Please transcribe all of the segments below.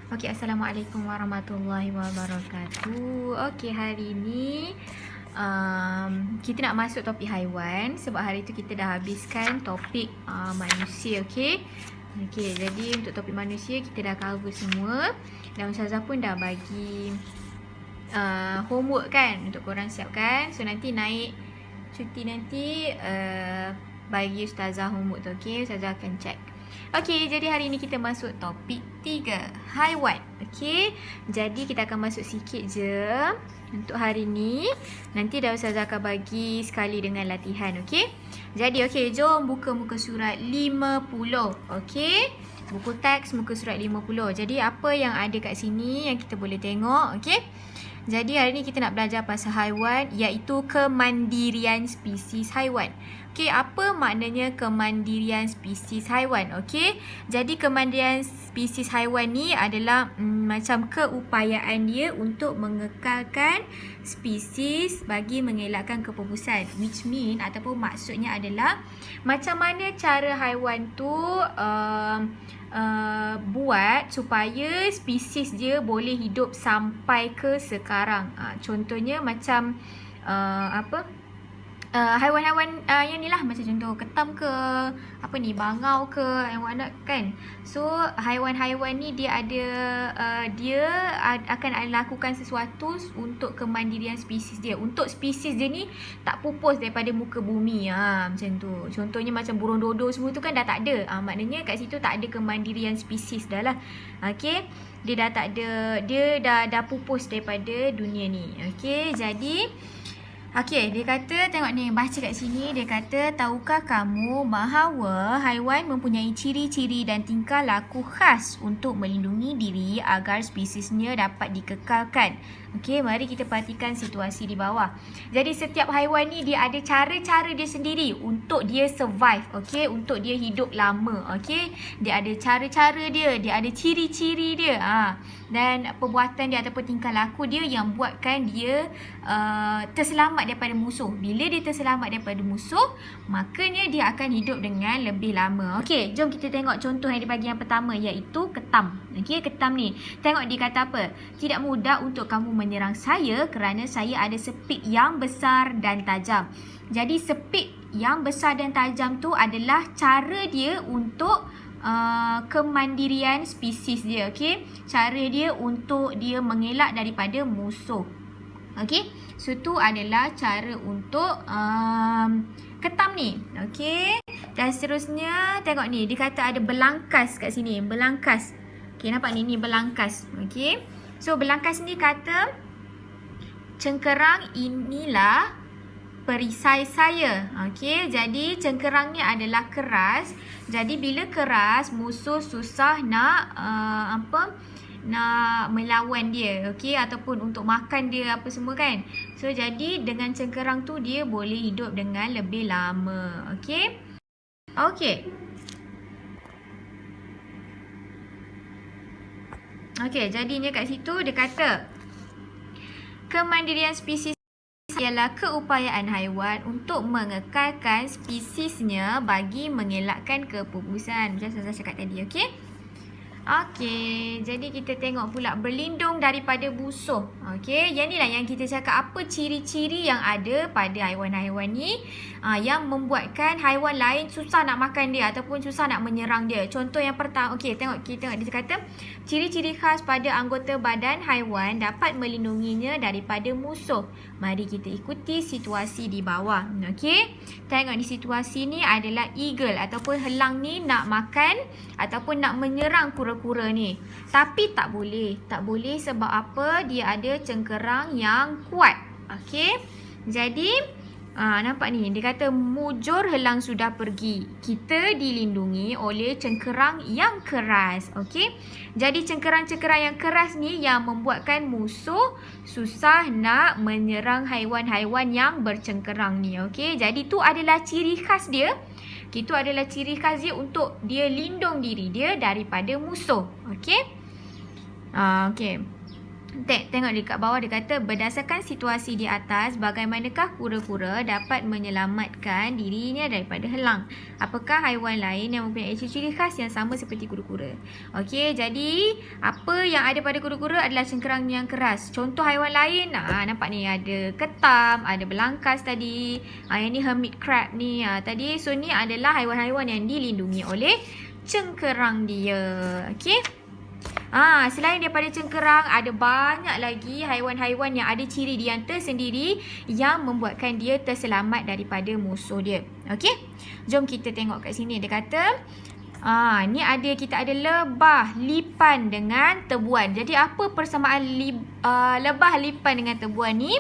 Okey, Assalamualaikum warahmatullahi wabarakatuh. Okey, hari ni kita nak masuk topik haiwan sebab hari tu kita dah habiskan topik manusia, okey. Okey, jadi untuk topik manusia kita dah cover semua dan Ustazah pun dah bagi homework kan untuk korang siapkan. So nanti naik cuti nanti bagi Ustazah homework tu, okey. Ustazah akan check. Okey, jadi hari ni kita masuk topik 3, haiwan. Okey, jadi kita akan masuk sikit je untuk hari ni. Nanti dah Ustazah akan bagi sekali dengan latihan, okey. Jadi okey, jom buka muka surat 50. Okey, buku teks muka surat 50. Jadi apa yang ada kat sini yang kita boleh tengok, okey. Jadi hari ni kita nak belajar pasal haiwan, iaitu kemandirian spesies haiwan. Okey, apa maknanya kemandirian spesies haiwan? Okey, jadi kemandirian spesies haiwan ni adalah macam keupayaan dia untuk mengekalkan spesies bagi mengelakkan kepupusan. Which mean ataupun maksudnya adalah macam mana cara haiwan tu buat supaya spesies dia boleh hidup sampai ke sekarang. Contohnya macam haiwan-haiwan yang ni lah, macam contoh ketam ke, apa ni, bangau ke, and what not kan. So haiwan-haiwan ni dia akan lakukan sesuatu untuk kemandirian spesies dia, untuk spesies dia ni tak pupus daripada muka bumi. Macam tu. Contohnya macam burung dodo semua tu kan dah tak ada. Maknanya kat situ tak ada kemandirian spesies dah lah. Okey, dia dah tak ada, dia dah pupus daripada dunia ni. Okey, jadi okey, dia kata, tengok ni, baca kat sini, dia kata, tahukah kamu bahawa haiwan mempunyai ciri-ciri dan tingkah laku khas untuk melindungi diri agar spesiesnya dapat dikekalkan. Okey, mari kita perhatikan situasi di bawah. Jadi setiap haiwan ni dia ada cara-cara dia sendiri untuk dia survive, okey, untuk dia hidup lama, okey. Dia ada cara-cara dia ada ciri-ciri dia. Dan perbuatan dia ataupun tingkah laku dia yang buatkan dia terselamat daripada musuh. Bila dia terselamat daripada musuh, makanya dia akan hidup dengan lebih lama. Okey, jom kita tengok contoh yang dibagi yang pertama, iaitu ketam. Okey, ketam ni, tengok dia kata apa? Tidak mudah untuk kamu menyerang saya kerana saya ada sepit yang besar dan tajam. Jadi sepit yang besar dan tajam tu adalah cara dia untuk kemandirian spesies dia, okey. Cara dia untuk dia mengelak daripada musuh. Okey, so tu adalah cara untuk ketam ni, okey. Dan seterusnya tengok ni, dia kata ada belangkas kat sini, belangkas. Okey, nampak ni belangkas, okey. So belangkas ni kata cengkerang inilah perisai saya. Okey, jadi cengkerang ni adalah keras. Jadi bila keras, musuh susah nak nak melawan dia, okey, ataupun untuk makan dia apa semua kan. So jadi dengan cengkerang tu dia boleh hidup dengan lebih lama, okey. Okey. Okey, jadinya kat situ dia kata kemandirian spesies ialah keupayaan haiwan untuk mengekalkan spesiesnya bagi mengelakkan kepupusan. Macam saya cakap tadi, okey? Okey, jadi kita tengok pula berlindung daripada musuh. Okey, yang ni lah yang kita cakap apa ciri-ciri yang ada pada haiwan-haiwan ni yang membuatkan haiwan lain susah nak makan dia ataupun susah nak menyerang dia. Contoh yang pertama, okey, kita tengok dia kata ciri-ciri khas pada anggota badan haiwan dapat melindunginya daripada musuh. Mari kita ikuti situasi di bawah. Okey, tengok di situasi ni adalah eagle ataupun helang ni nak makan ataupun nak menyerang kura-kura ni. Tapi tak boleh. Tak boleh sebab apa? Dia ada cengkerang yang kuat. Okey. Jadi nampak ni, dia kata mujur helang sudah pergi. Kita dilindungi oleh cengkerang yang keras. Okey. Jadi cengkerang-cengkerang yang keras ni yang membuatkan musuh susah nak menyerang haiwan-haiwan yang bercengkerang ni. Okey. Jadi tu adalah ciri khas dia. Itu adalah ciri khas dia untuk dia lindung diri dia daripada musuh. Okey. Okey. Tengok dekat bawah dia kata berdasarkan situasi di atas, bagaimanakah kura-kura dapat menyelamatkan dirinya daripada helang? Apakah haiwan lain yang mempunyai ciri-ciri khas yang sama seperti kura-kura? Okey, jadi apa yang ada pada kura-kura adalah cengkerang yang keras. Contoh haiwan lain, nampak ni ada ketam, ada belangkas tadi. Yang ni hermit crab ni tadi. So ni adalah haiwan-haiwan yang dilindungi oleh cengkerang dia. Okey. Selain daripada cengkerang, ada banyak lagi haiwan-haiwan yang ada ciri dia yang tersendiri yang membuatkan dia terselamat daripada musuh dia. Okey? Jom kita tengok kat sini. Dia kata, ni kita ada lebah, lipan dengan tebuan. Jadi apa persamaan lebah, lipan dengan tebuan ni?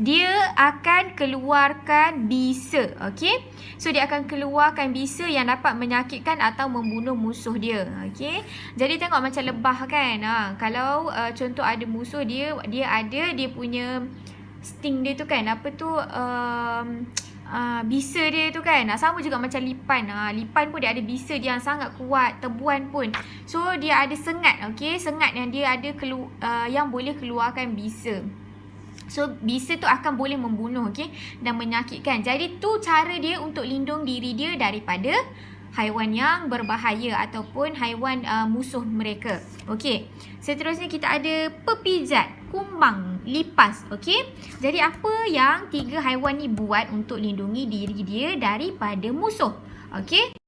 Dia akan keluarkan bisa. Okey? So dia akan keluarkan bisa yang dapat menyakitkan atau membunuh musuh dia. Okey? Jadi tengok macam lebah kan. Kalau contoh ada musuh dia punya sting dia tu kan. Apa tu? Bisa dia tu kan. Sama juga macam lipan. Lipan pun dia ada bisa dia yang sangat kuat. Tebuan pun. So dia ada sengat. Okey? Sengat yang dia ada yang boleh keluarkan bisa. So bisa tu akan boleh membunuh, okey, dan menyakitkan. Jadi tu cara dia untuk lindung diri dia daripada haiwan yang berbahaya ataupun haiwan musuh mereka. Okey. Seterusnya kita ada pepijat, kumbang, lipas, okey. Jadi apa yang 3 haiwan ni buat untuk lindungi diri dia daripada musuh? Okey.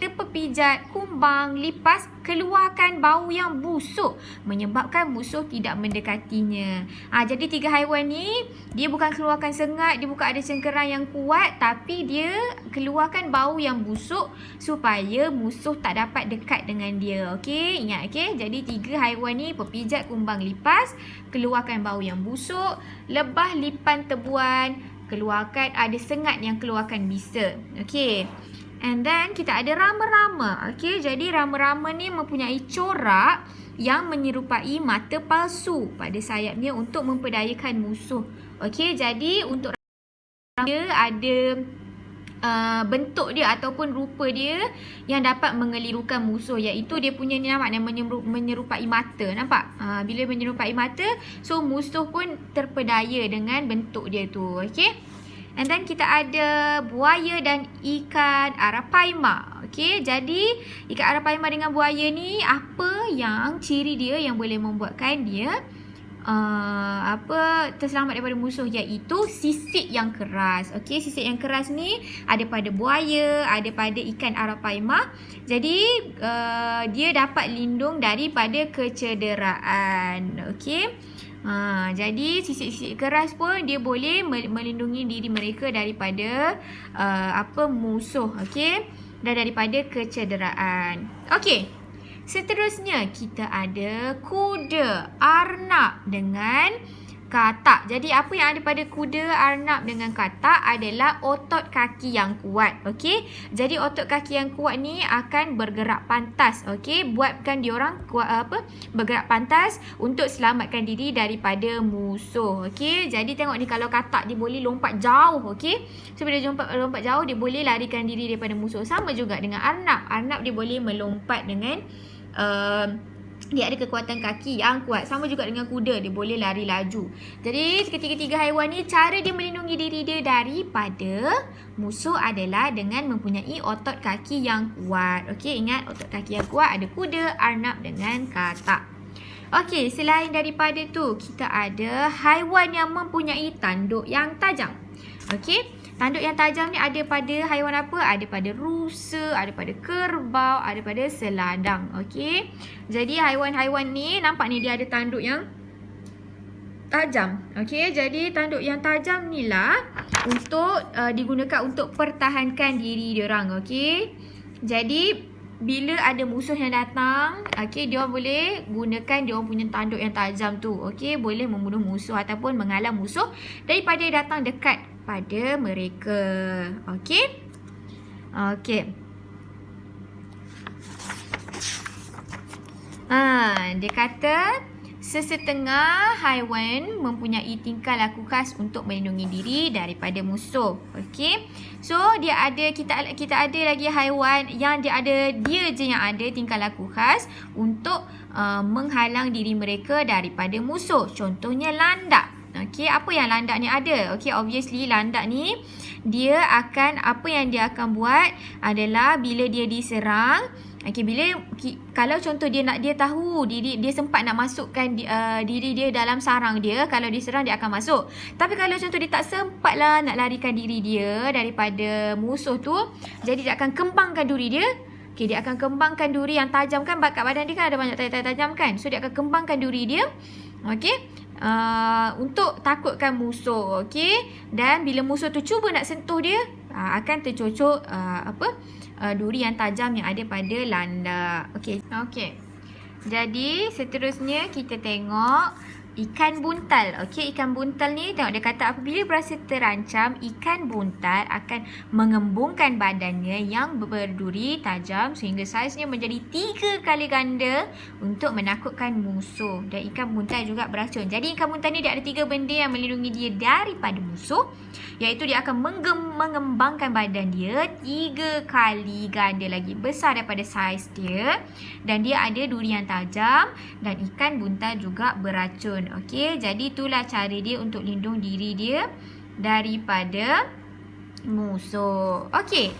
Pepijat, kumbang, lipas keluarkan bau yang busuk menyebabkan musuh tidak mendekatinya. Jadi 3 haiwan ni dia bukan keluarkan sengat, dia bukan ada cengkerang yang kuat, tapi dia keluarkan bau yang busuk supaya musuh tak dapat dekat dengan dia. Okey, ingat okey. Jadi 3 haiwan ni, pepijat, kumbang, lipas, keluarkan bau yang busuk. Lebah, lipan, tebuan keluarkan ada sengat yang keluarkan bisa. Okey. And then kita ada rama-rama. Okey, jadi rama-rama ni mempunyai corak yang menyerupai mata palsu pada sayapnya untuk memperdayakan musuh. Okey, jadi untuk rama dia ada bentuk dia ataupun rupa dia yang dapat mengelirukan musuh, iaitu dia punya ni nampak menyerupai mata. Nampak? Bila menyerupai mata, so musuh pun terpedaya dengan bentuk dia tu. Okey. And then kita ada buaya dan ikan arapaima. Okey, jadi ikan arapaima dengan buaya ni apa yang ciri dia yang boleh membuatkan dia terselamat daripada musuh, iaitu sisik yang keras. Okey, sisik yang keras ni ada pada buaya, ada pada ikan arapaima. Jadi dia dapat lindung daripada kecederaan. Okey. Jadi sisik-sisik keras pun dia boleh melindungi diri mereka daripada musuh, okey, dan daripada kecederaan. Okey. Seterusnya kita ada kuda, arnab dengan katak. Jadi apa yang ada pada kuda, arnab dengan katak adalah otot kaki yang kuat. Okey. Jadi otot kaki yang kuat ni akan bergerak pantas. Okey. Buatkan diorang bergerak pantas untuk selamatkan diri daripada musuh. Okey. Jadi tengok ni, kalau katak dia boleh lompat jauh. Okey. So bila dia lompat jauh, dia boleh larikan diri daripada musuh. Sama juga dengan arnab. Arnab dia boleh melompat dengan dia ada kekuatan kaki yang kuat. Sama juga dengan kuda, dia boleh lari laju. Jadi ketiga-tiga haiwan ni, cara dia melindungi diri dia daripada musuh adalah dengan mempunyai otot kaki yang kuat. Okey, ingat otot kaki yang kuat ada kuda, arnab dengan katak. Okey, selain daripada tu, kita ada haiwan yang mempunyai tanduk yang tajam. Okey. Tanduk yang tajam ni ada pada haiwan apa? Ada pada rusa, ada pada kerbau, ada pada seladang. Okey. Jadi haiwan-haiwan ni nampak ni dia ada tanduk yang tajam. Okey, jadi tanduk yang tajam ni lah untuk digunakan untuk pertahankan diri diorang. Okey. Jadi bila ada musuh yang datang, okey, dia boleh gunakan dia punya tanduk yang tajam tu. Okey, boleh membunuh musuh ataupun menghalang musuh daripada datang dekat pada mereka. Okey. Okey. Dia kata sesetengah haiwan mempunyai tingkah laku khas untuk melindungi diri daripada musuh. Okey. So kita ada lagi haiwan yang dia je yang ada tingkah laku khas untuk menghalang diri mereka daripada musuh. Contohnya landak. Okey, apa yang landak ni ada? Okey, obviously landak ni apa yang dia akan buat adalah bila dia diserang. Okey, kalau contoh dia tahu dia sempat nak masukkan diri dia dalam sarang dia, kalau diserang dia akan masuk. Tapi kalau contoh dia tak sempat lah nak larikan diri dia daripada musuh tu, jadi dia akan kembangkan duri dia. Okey, dia akan kembangkan duri yang tajam kan, kat badan dia kan ada banyak tajam kan. So dia akan kembangkan duri dia. Okey. Untuk takutkan musuh. Okey. Dan bila musuh tu cuba nak sentuh dia, akan tercocok duri yang tajam yang ada pada landak. Okey. Jadi seterusnya kita tengok ikan buntal. Okey, ikan buntal ni tengok dia kata apabila berasa terancam, ikan buntal akan mengembungkan badannya yang berduri tajam sehingga saiznya menjadi 3 kali ganda untuk menakutkan musuh. Dan ikan buntal juga beracun. Jadi ikan buntal ni dia ada 3 benda yang melindungi dia daripada musuh, iaitu dia akan mengembangkan badan dia 3 kali ganda lagi besar daripada saiz dia, dan dia ada duri yang tajam, dan ikan buntal juga beracun. Okey, jadi itulah cara dia untuk lindung diri dia daripada musuh. Okey.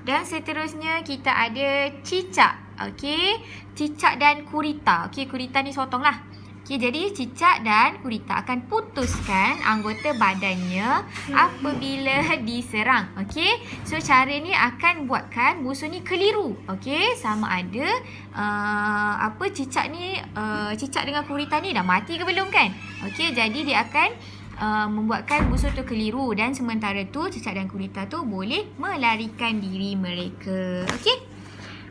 Dan seterusnya kita ada cicak. Okey, cicak dan gurita. Okey, gurita ni sotong lah. Okey, jadi cicak dan gurita akan putuskan anggota badannya apabila diserang. Okey, so cara ni akan buatkan musuh ni keliru. Okey, sama ada cicak dengan gurita ni dah mati ke belum kan? Okey, jadi dia akan membuatkan musuh tu keliru, dan sementara tu cicak dan gurita tu boleh melarikan diri mereka. Okey.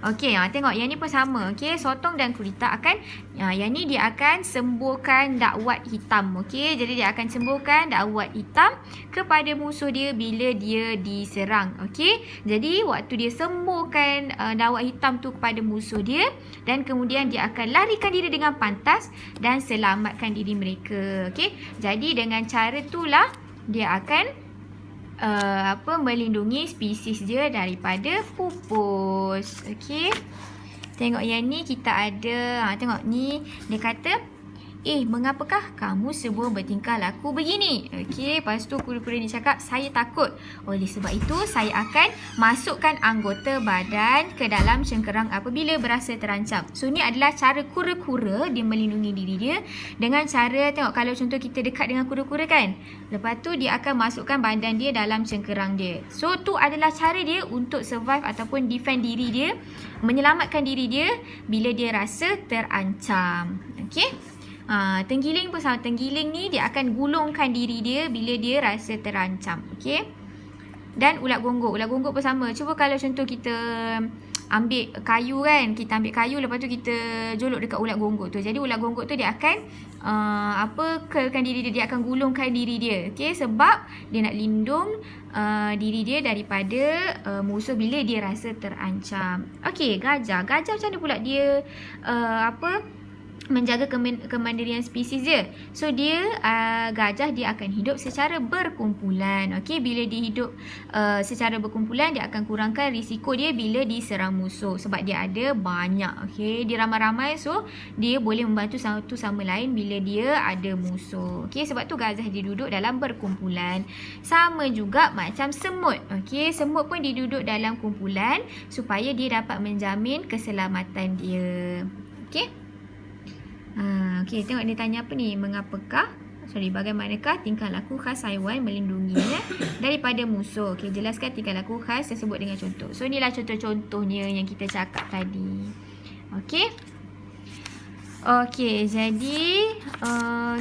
Okey, tengok yang ni pun sama. Okey, sotong dan gurita akan yang ni dia akan semburkan dakwat hitam. Okey, jadi dia akan semburkan dakwat hitam kepada musuh dia bila dia diserang. Okey, jadi waktu dia semburkan dakwat hitam tu kepada musuh dia, dan kemudian dia akan larikan diri dengan pantas dan selamatkan diri mereka. Okey, jadi dengan cara itulah dia akan melindungi spesies dia daripada pupus. Okey. Tengok yang ni kita ada, tengok ni dia kata, mengapakah kamu semua bertingkah laku begini? Okey, lepas tu kura-kura ni cakap, saya takut. Oleh sebab itu, saya akan masukkan anggota badan ke dalam cengkerang apabila berasa terancam. So, ni adalah cara kura-kura dia melindungi diri dia dengan cara, tengok kalau contoh kita dekat dengan kura-kura kan. Lepas tu, dia akan masukkan badan dia dalam cengkerang dia. So, tu adalah cara dia untuk survive ataupun defend diri dia, menyelamatkan diri dia bila dia rasa terancam. Okey. Tenggiling pun sama. Tenggiling ni dia akan gulungkan diri dia bila dia rasa terancam. Okey. Dan ulat gonggok. Ulat gonggok pun sama. Cuba kalau contoh kita ambil kayu kan. Kita ambil kayu, lepas tu kita jolok dekat ulat gonggok tu. Jadi ulat gonggok tu dia akan curlkan diri dia. Dia akan gulungkan diri dia. Okey. Sebab dia nak lindung diri dia daripada musuh bila dia rasa terancam. Okey, gajah. Gajah macam mana pula dia menjaga kemandirian spesies dia. So dia gajah dia akan hidup secara berkumpulan. Okey, bila dia hidup secara berkumpulan, dia akan kurangkan risiko dia bila diserang musuh sebab dia ada banyak. Okey, dia ramai-ramai, so dia boleh membantu satu sama lain bila dia ada musuh. Okey, sebab tu gajah dia duduk dalam berkumpulan. Sama juga macam semut. Okey, semut pun dia duduk dalam kumpulan supaya dia dapat menjamin keselamatan dia. Okey. Okey, tengok dia tanya apa ni? Bagaimanakah tingkah laku khas haiwan melindunginya daripada musuh? Okey, jelaskan tingkah laku khas tersebut dengan contoh. So, inilah contoh-contohnya yang kita cakap tadi. Okey. Okey, jadi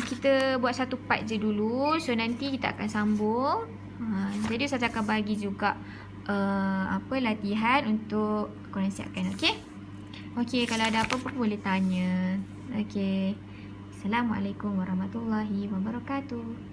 kita buat satu part je dulu. So, nanti kita akan sambung. Jadi, saya akan bagi juga latihan untuk korang siapkan. Okey. Okey, kalau ada apa-apa boleh tanya. Okey. Assalamualaikum warahmatullahi wabarakatuh.